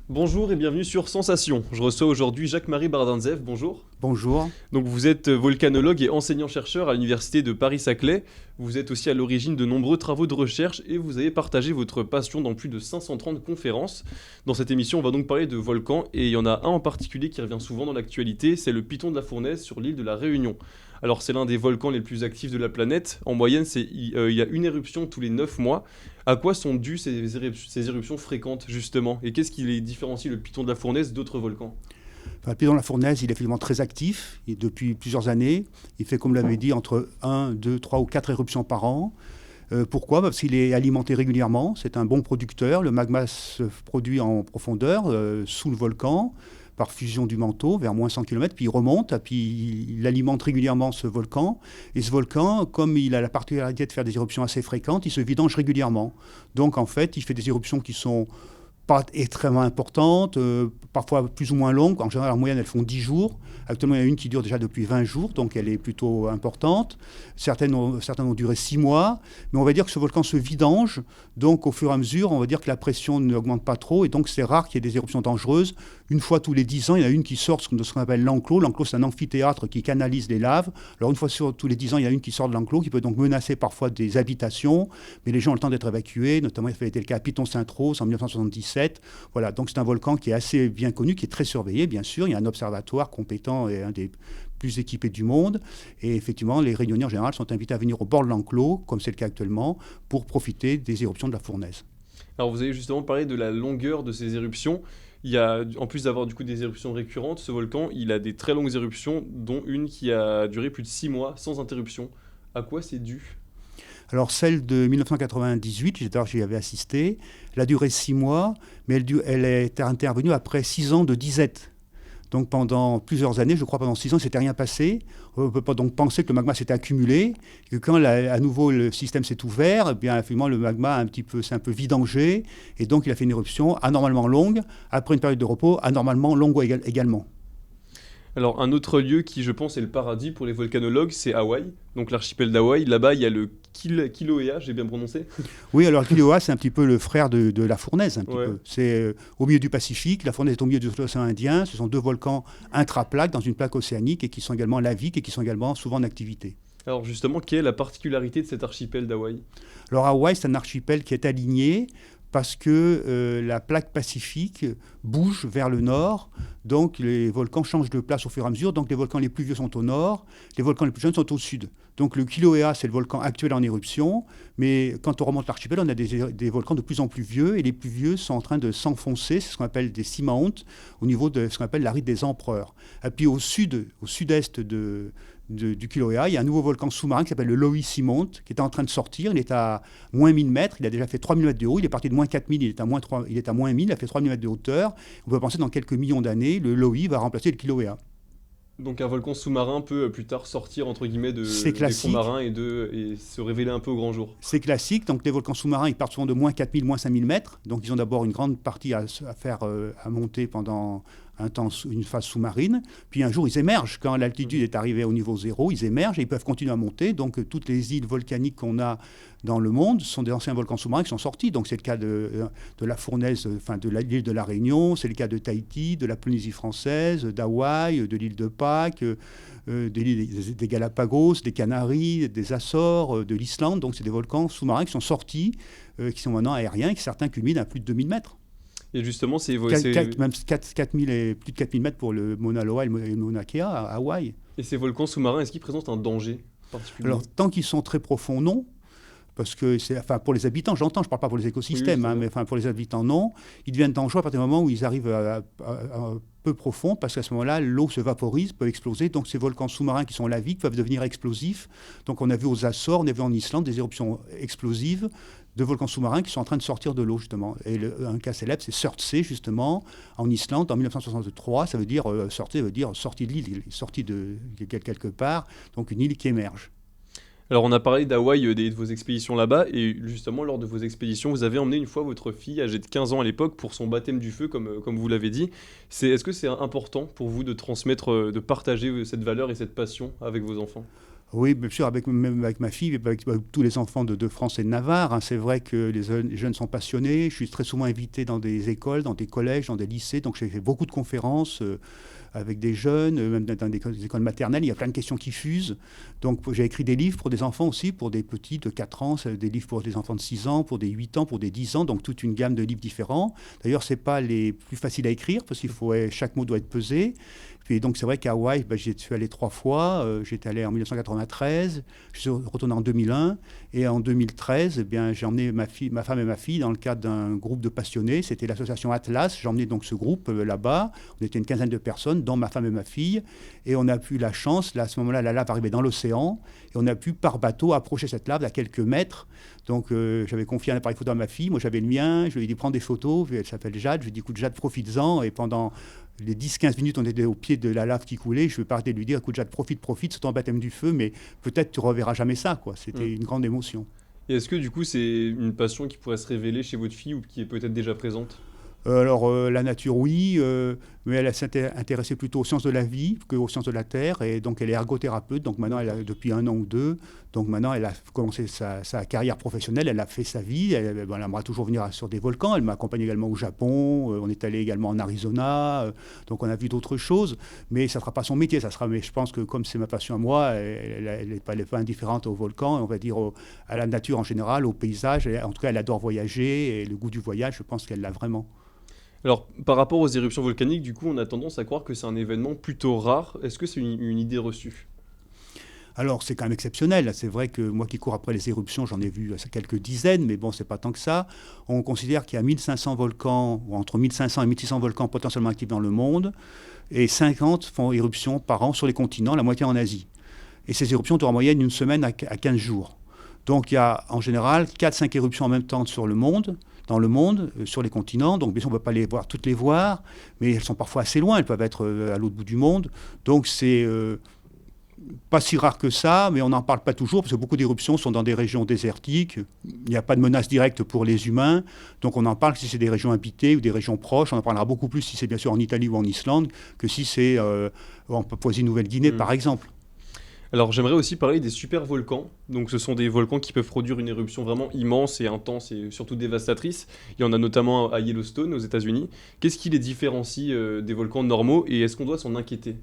Bonjour et bienvenue sur Sensation. Je reçois aujourd'hui Jacques-Marie Bardinzev. Bonjour. Bonjour. Donc vous êtes volcanologue et enseignant-chercheur à l'université de Paris-Saclay. Vous êtes aussi à l'origine de nombreux travaux de recherche et vous avez partagé votre passion dans plus de 530 conférences. Dans cette émission, on va donc parler de volcans et il y en a un en particulier qui revient souvent dans l'actualité, c'est le Piton de la Fournaise sur l'île de la Réunion. Alors c'est l'un des volcans les plus actifs de la planète. En moyenne, il y a une éruption tous les 9 mois. À quoi sont dues ces éruptions fréquentes justement? Et qu'est-ce qui les différencie le Piton de la Fournaise d'autres volcans? Enfin, le piton de la fournaise, il est effectivement très actif et depuis plusieurs années. Il fait, comme vous l'avez dit, entre 1, 2, 3 ou 4 éruptions par an. Pourquoi? Parce qu'il est alimenté régulièrement. C'est un bon producteur. Le magma se produit en profondeur, sous le volcan, par fusion du manteau, vers moins 100 km, puis il remonte, puis il alimente régulièrement ce volcan. Et ce volcan, comme il a la particularité de faire des éruptions assez fréquentes, il se vidange régulièrement. Donc, en fait, il fait des éruptions qui sont pas extrêmement importantes, parfois plus ou moins longues. En général, en moyenne, elles font 10 jours. Actuellement, il y en a une qui dure déjà depuis 20 jours, donc elle est plutôt importante. Certaines ont duré 6 mois. Mais on va dire que ce volcan se vidange. Donc, au fur et à mesure, on va dire que la pression n'augmente pas trop. Et donc, c'est rare qu'il y ait des éruptions dangereuses. Une fois tous les 10 ans, il y en a une qui sort de ce qu'on appelle l'enclos. L'enclos, c'est un amphithéâtre qui canalise les laves. Alors, une fois tous les 10 ans, il y en a une qui sort de l'enclos, qui peut donc menacer parfois des habitations. Mais les gens ont le temps d'être évacués. Notamment, il avait été le cas à Piton-Sainte-Rose en 1977. Voilà, donc c'est un volcan qui est assez bien connu, qui est très surveillé, bien sûr. Il y a un observatoire compétent et un des plus équipés du monde. Et effectivement, les Réunionnais en général sont invités à venir au bord de l'enclos, comme c'est le cas actuellement, pour profiter des éruptions de la fournaise. Alors vous avez justement parlé de la longueur de ces éruptions. En plus d'avoir du coup des éruptions récurrentes, ce volcan, il a des très longues éruptions, dont une qui a duré plus de 6 mois sans interruption. À quoi c'est dû? Alors celle de 1998, j'y avais assisté, elle a duré 6 mois, mais elle est intervenue après 6 ans de disette. Donc pendant plusieurs années, je crois pendant 6 ans, il ne s'était rien passé. On ne peut pas donc penser que le magma s'était accumulé, que quand à nouveau le système s'est ouvert, eh bien finalement le magma s'est un peu vidangé, et donc il a fait une éruption anormalement longue, après une période de repos anormalement longue également. Alors un autre lieu qui je pense est le paradis pour les volcanologues, c'est Hawaï, donc l'archipel d'Hawaï. Là-bas, il y a le Kilauea, j'ai bien prononcé? Oui, alors Kilauea, c'est un petit peu le frère de la Fournaise, un petit Ouais. peu. C'est au milieu du Pacifique, la Fournaise est au milieu de l'océan Indien. Ce sont deux volcans intraplaques dans une plaque océanique et qui sont également laviques et qui sont également souvent en activité. Alors justement, quelle est la particularité de cet archipel d'Hawaï? Alors Hawaï, c'est un archipel qui est aligné parce que la plaque pacifique bouge vers le nord, donc les volcans changent de place au fur et à mesure, donc les volcans les plus vieux sont au nord, les volcans les plus jeunes sont au sud. Donc le Kilauea, c'est le volcan actuel en éruption, mais quand on remonte l'archipel, on a des volcans de plus en plus vieux, et les plus vieux sont en train de s'enfoncer, c'est ce qu'on appelle des seamounts, au niveau de ce qu'on appelle la rite des empereurs. Et puis au sud-est du Kilauea, il y a un nouveau volcan sous-marin qui s'appelle le Lower Seamount, qui est en train de sortir. Il est à moins 1000 mètres, il a déjà fait 3000 mètres de haut, il est parti de moins 4000, il est à moins 1000, il a fait 3000 mètres de hauteur. On peut penser que dans quelques millions d'années, le Lower va remplacer le Kilauea. Donc un volcan sous-marin peut plus tard sortir entre guillemets C'est des fonds classique, marins et se révéler un peu au grand jour. c'est classique. Donc les volcans sous-marins, ils partent souvent de moins 4000, moins 5000 mètres. Donc ils ont d'abord une grande partie à faire, à monter pendant une phase sous-marine. Puis un jour, ils émergent. Quand l'altitude est arrivée au niveau zéro, ils émergent et ils peuvent continuer à monter. Donc toutes les îles volcaniques qu'on a dans le monde sont des anciens volcans sous-marins qui sont sortis. Donc c'est le cas de la Fournaise, enfin de l'île de la Réunion, c'est le cas de Tahiti, de la Polynésie française, d'Hawaï, de l'île de Pâques, des Galapagos, des Canaries, des Açores, de l'Islande. Donc c'est des volcans sous-marins qui sont sortis, qui sont maintenant aériens et qui certains culminent à plus de 2000 mètres. Et justement, Même 4000 et plus de 4000 mètres pour le Mauna Loa et le Mauna Kea à Hawaï. et ces volcans sous-marins, est-ce qu'ils présentent un danger particulier? Alors, tant qu'ils sont très profonds, non. Parce que enfin, pour les habitants, j'entends, je ne parle pas pour les Oui, oui, écosystèmes, très hein, bien. mais enfin, pour les habitants, non. Ils deviennent dangereux à partir du moment où ils arrivent à peu profond, parce qu'à ce moment-là, l'eau se vaporise, peut exploser. Donc ces volcans sous-marins qui sont laviques peuvent devenir explosifs. Donc on a vu aux Açores, on a vu en Islande des éruptions explosives de volcans sous-marins qui sont en train de sortir de l'eau, justement. Et un cas célèbre, c'est Surtsey, justement, en Islande, en 1963. Ça veut dire, Surtsey veut dire sortie de l'île, il est sorti de quelque part, donc une île qui émerge. Alors on a parlé d'Hawaï et de vos expéditions là-bas, et justement lors de vos expéditions, vous avez emmené une fois votre fille âgée de 15 ans à l'époque pour son baptême du feu, comme vous l'avez dit. Est-ce que c'est important pour vous de transmettre, de partager cette valeur et cette passion avec vos enfants? Oui, bien sûr, même avec ma fille, avec tous les enfants de France et de Navarre, hein. C'est vrai que les jeunes sont passionnés. Je suis très souvent invité dans des écoles, dans des collèges, dans des lycées. Donc j'ai fait beaucoup de conférences avec des jeunes, même dans des écoles maternelles. Il y a plein de questions qui fusent. Donc j'ai écrit des livres pour des enfants aussi, pour des petits de 4 ans, des livres pour des enfants de 6 ans, pour des 8 ans, pour des 10 ans. Donc toute une gamme de livres différents. D'ailleurs, ce n'est pas les plus faciles à écrire parce chaque mot doit être pesé. Puis donc c'est vrai qu'à Hawaï, j'y suis allé 3 fois. J'étais allé en 1993, je suis retourné en 2001. Et en 2013, j'ai emmené ma femme et ma fille dans le cadre d'un groupe de passionnés. C'était l'association Atlas. J'ai emmené donc ce groupe là-bas. On était une quinzaine de personnes, dont ma femme et ma fille. Et on a eu la chance, là, à ce moment-là, la lave arrivait dans l'océan. Et on a pu, par bateau, approcher cette lave à quelques mètres. Donc j'avais confié un appareil photo à ma fille. Moi, j'avais le mien. Je lui ai dit, prends des photos. Elle s'appelle Jade. Je lui ai dit, écoute, Jade, profites-en. Et pendant les 10-15 minutes, on était au pied de la lave qui coulait. Je vais pas arrêter de lui dire, écoute, Jade, profite, c'est ton baptême du feu, mais peut-être tu reverras jamais ça, quoi. C'était une grande émotion. Et est-ce que du coup c'est une passion qui pourrait se révéler chez votre fille ou qui est peut-être déjà présente? La nature, oui, mais elle s'est intéressée plutôt aux sciences de la vie qu'aux sciences de la terre. Et donc, elle est ergothérapeute. Donc, maintenant, depuis 1 an ou 2. Donc, maintenant, elle a commencé sa carrière professionnelle. Elle a fait sa vie. Elle aimerait toujours venir sur des volcans. Elle m'accompagne également au Japon. On est allé également en Arizona. Donc, on a vu d'autres choses. Mais ça ne sera pas son métier. Mais je pense que comme c'est ma passion à moi, elle n'est pas indifférente aux volcans. On va dire à la nature en général, au paysage. En tout cas, elle adore voyager. Et le goût du voyage, je pense qu'elle l'a vraiment. Alors, par rapport aux éruptions volcaniques, du coup, on a tendance à croire que c'est un événement plutôt rare. Est-ce que c'est une idée reçue? Alors, c'est quand même exceptionnel. C'est vrai que moi qui cours après les éruptions, j'en ai vu quelques dizaines, mais bon, c'est pas tant que ça. On considère qu'il y a 1500 volcans, ou entre 1500 et 1600 volcans potentiellement actifs dans le monde, et 50 font éruption par an sur les continents, la moitié en Asie. Et ces éruptions durent en moyenne une semaine à 15 jours. Donc, il y a en général 4-5 éruptions en même temps dans le monde, sur les continents. Donc, bien sûr, on ne peut pas toutes les voir, mais elles sont parfois assez loin. Elles peuvent être à l'autre bout du monde. Donc, c'est pas si rare que ça, mais on n'en parle pas toujours, parce que beaucoup d'éruptions sont dans des régions désertiques. Il n'y a pas de menace directe pour les humains. Donc, on en parle si c'est des régions habitées ou des régions proches. On en parlera beaucoup plus si c'est bien sûr en Italie ou en Islande que si c'est en Papouasie-Nouvelle-Guinée, par exemple. Alors j'aimerais aussi parler des supervolcans. Donc ce sont des volcans qui peuvent produire une éruption vraiment immense et intense et surtout dévastatrice. Il y en a notamment à Yellowstone aux États-Unis. Qu'est-ce qui les différencie des volcans normaux et est-ce qu'on doit s'en inquiéter?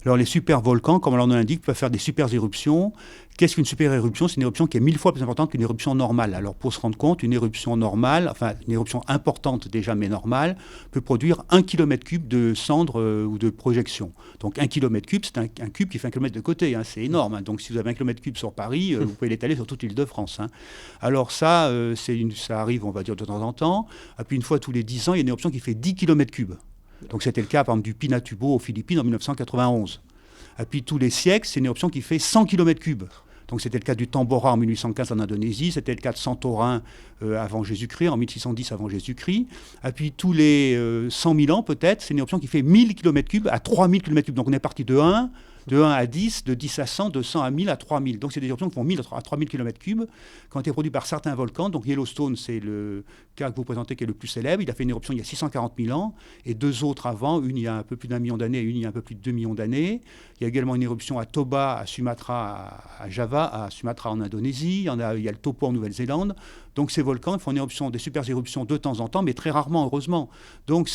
Alors les supervolcans, comme leur nom l'indique, peuvent faire des super éruptions. Qu'est-ce qu'une super éruption? C'est une éruption qui est 1000 fois plus importante qu'une éruption normale. Alors pour se rendre compte, une éruption normale, enfin une éruption importante déjà mais normale, peut produire 1 km3 de cendres ou de projections. Donc 1 km3, c'est un cube qui fait 1 km de côté, hein, c'est énorme. Hein. Donc si vous avez 1 km3 sur Paris, vous pouvez l'étaler sur toute l'île de France. Hein. Alors ça, ça arrive, on va dire, de temps en temps. Et puis une fois tous les 10 ans, il y a une éruption qui fait 10 km3. Donc c'était le cas par exemple du Pinatubo aux Philippines en 1991. Et puis tous les siècles, c'est une éruption qui fait 100 km3. Donc c'était le cas du Tambora en 1815 en Indonésie, c'était le cas de Santorin avant Jésus-Christ, en 1610 avant Jésus-Christ. Et puis tous les 100 000 ans peut-être, c'est une éruption qui fait 1000 km3 à 3000 km3. Donc on est parti de 1 à 10, de 10 à 100, de 100 à 1000 à 3000. Donc c'est des éruptions qui font 1000 à 3000 km3, qui ont été produites par certains volcans. Donc Yellowstone, c'est le cas que vous présentez qui est le plus célèbre. Il a fait une éruption il y a 640 000 ans, et 2 autres avant, une il y a un peu plus d'1 million d'années, et une il y a un peu plus de 2 millions d'années. Il y a également une éruption à Toba, à Sumatra, à Java, à Sumatra en Indonésie. Il y a le Topo en Nouvelle-Zélande. Donc ces volcans, ils font des super éruptions de temps en temps, mais très rarement, heureusement. Donc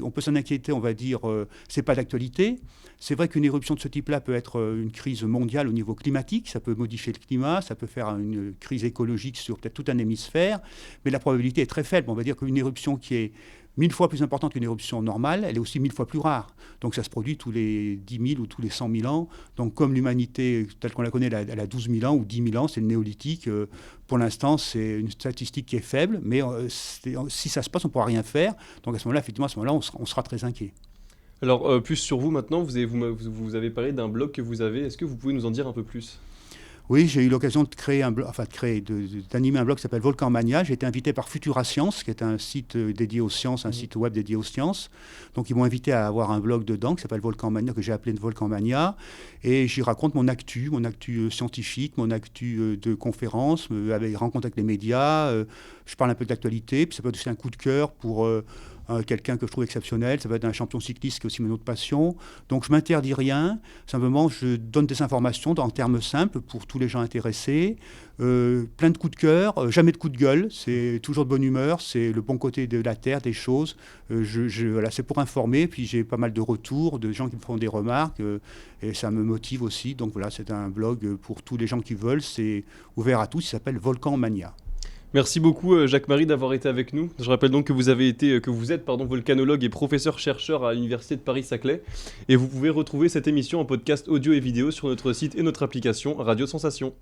on peut s'en inquiéter, on va dire, c'est pas d'actualité. C'est vrai qu'une éruption de ce type-là peut être une crise mondiale au niveau climatique, ça peut modifier le climat, ça peut faire une crise écologique sur peut-être tout un hémisphère, mais la probabilité est très faible. On va dire qu'une éruption qui est 1000 fois plus importante qu'une éruption normale, elle est aussi 1000 fois plus rare. Donc ça se produit tous les 10 000 ou tous les 100 000 ans. Donc comme l'humanité telle qu'on la connaît, elle a 12 000 ans ou 10 000 ans, c'est le néolithique. Pour l'instant, c'est une statistique qui est faible, mais si ça se passe, on ne pourra rien faire. Donc à ce moment-là, effectivement, on sera très inquiet. Alors plus sur vous maintenant, vous avez parlé d'un blog que vous avez. Est-ce que vous pouvez nous en dire un peu plus? Oui, j'ai eu l'occasion de créer d'animer un blog qui s'appelle Volcan Mania. J'ai été invité par Futura Science, qui est un site dédié aux sciences, un site web dédié aux sciences. Donc ils m'ont invité à avoir un blog dedans qui s'appelle Volcan Mania, que j'ai appelé Volcan Mania. Et j'y raconte mon actu scientifique, mon actu de conférences, avec rencontre avec les médias. Je parle un peu de l'actualité, puis ça peut être aussi un coup de cœur pour quelqu'un que je trouve exceptionnel, ça peut être un champion cycliste qui est aussi mon autre passion. Donc je m'interdis rien, simplement je donne des informations en termes simples pour tous les gens intéressés. Plein de coups de cœur, jamais de coups de gueule, c'est toujours de bonne humeur, c'est le bon côté de la terre, des choses. Voilà, c'est pour informer, puis j'ai pas mal de retours, de gens qui me font des remarques, et ça me motive aussi. Donc voilà, c'est un blog pour tous les gens qui veulent, c'est ouvert à tous, il s'appelle Volcan Mania. Merci beaucoup Jacques-Marie d'avoir été avec nous. Je rappelle donc que vous êtes volcanologue et professeur-chercheur à l'Université de Paris-Saclay. Et vous pouvez retrouver cette émission en podcast audio et vidéo sur notre site et notre application Radio Sensation.